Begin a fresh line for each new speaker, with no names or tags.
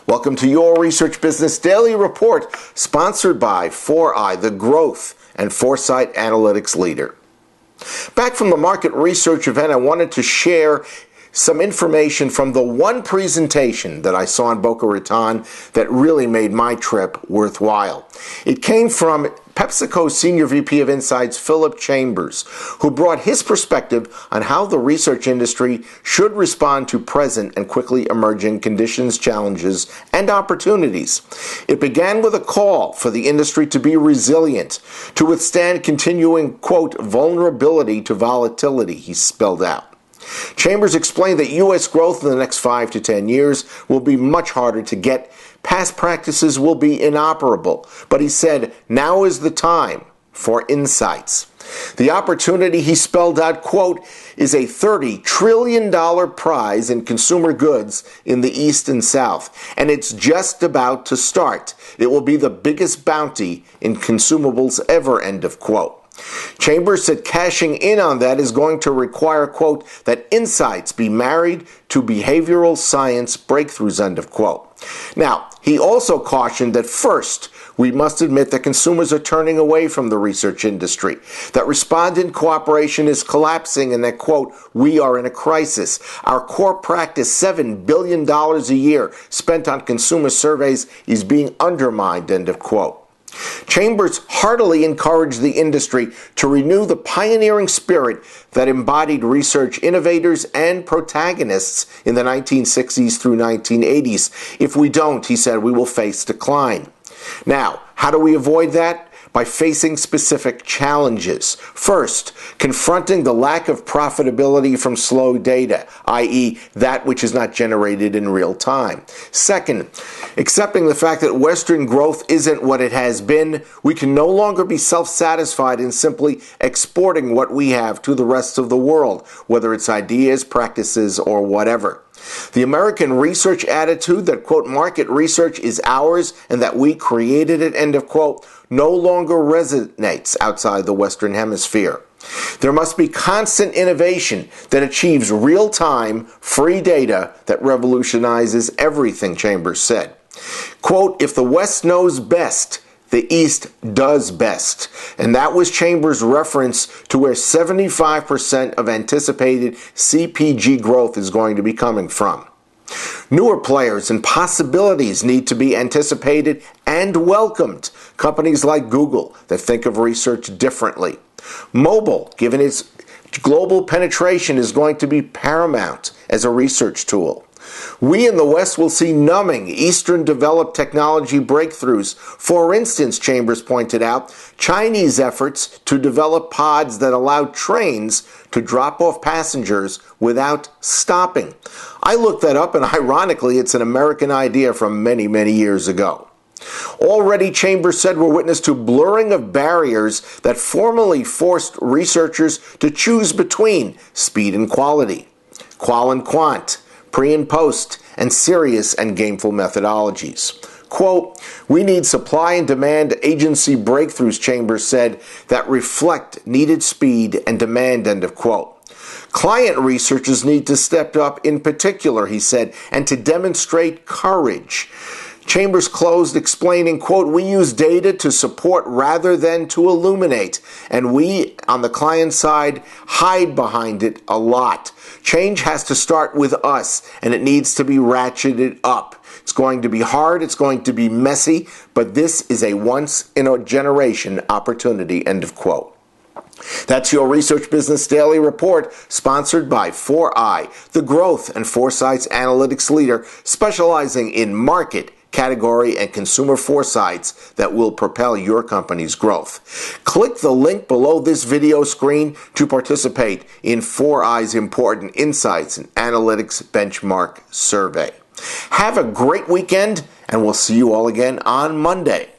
Welcome to your Research Business Daily Report, sponsored by 4i, the growth and foresight analytics leader. Back from the market research event, I wanted to share some information from the one presentation that I saw in Boca Raton that really made my trip worthwhile. It came from PepsiCo Senior VP of Insights, Phillip, who brought his perspective on how the research industry should respond to present and quickly emerging conditions, challenges, and opportunities. It began with a call for the industry to be resilient, to withstand continuing, quote, vulnerability to volatility, he spelled out. Chambers explained that U.S. growth in the next 5 to 10 years will be much harder to get. Past practices will be inoperable. But he said, now is the time for insights. The opportunity, he spelled out, quote, is a $30 trillion prize in consumer goods in the East and South, and it's just about to start. It will be the biggest bounty in consumables ever, end of quote. Chambers said cashing in on that is going to require, quote, that insights be married to behavioral science breakthroughs, end of quote. Now, he also cautioned that first, we must admit that consumers are turning away from the research industry, that respondent cooperation is collapsing, and that, quote, we are in a crisis. Our core practice, $7 billion a year spent on consumer surveys, is being undermined, end of quote. Chambers heartily encouraged the industry to renew the pioneering spirit that embodied research innovators and protagonists in the 1960s through 1980s. If we don't, he said, we will face decline. Now, how do we avoid that? By facing specific challenges. First, confronting the lack of profitability from slow data, i.e., that which is not generated in real time. Second, accepting the fact that Western growth isn't what it has been. We can no longer be self-satisfied in simply exporting what we have to the rest of the world, whether it's ideas, practices, or whatever. The American research attitude that, quote, market research is ours and that we created it, end of quote, no longer resonates outside the Western Hemisphere. There must be constant innovation that achieves real-time, free data that revolutionizes everything, Chambers said. Quote, if the West knows best, the East does best. And that was Chambers' reference to where 75% of anticipated CPG growth is going to be coming from. Newer players and possibilities need to be anticipated and welcomed. Companies like Google that think of research differently. Mobile, given its global penetration, is going to be paramount as a research tool. We in the West will see numbing Eastern developed technology breakthroughs. For instance, Chambers pointed out, Chinese efforts to develop pods that allow trains to drop off passengers without stopping. I looked that up, and ironically, it's an American idea from many, many years ago. Already, Chambers said, we're witness to blurring of barriers that formerly forced researchers to choose between speed and quality, qual and quant, pre and post, and serious and gameful methodologies. Quote, we need supply and demand agency breakthroughs, Chambers said, that reflect needed speed and demand, end of quote. Client researchers need to step up in particular, he said, and to demonstrate courage. Chambers closed explaining, quote, we use data to support rather than to illuminate, and we, on the client side, hide behind it a lot. Change has to start with us, and it needs to be ratcheted up. It's going to be hard, it's going to be messy, but this is a once-in-a-generation opportunity, end of quote. That's your Research Business Daily Report, sponsored by 4i, the growth and foresights analytics leader specializing in market, category, and consumer foresights that will propel your company's growth. Click the link below this video screen to participate in 4i's important Insights and Analytics Benchmark Survey. Have a great weekend, and we'll see you all again on Monday.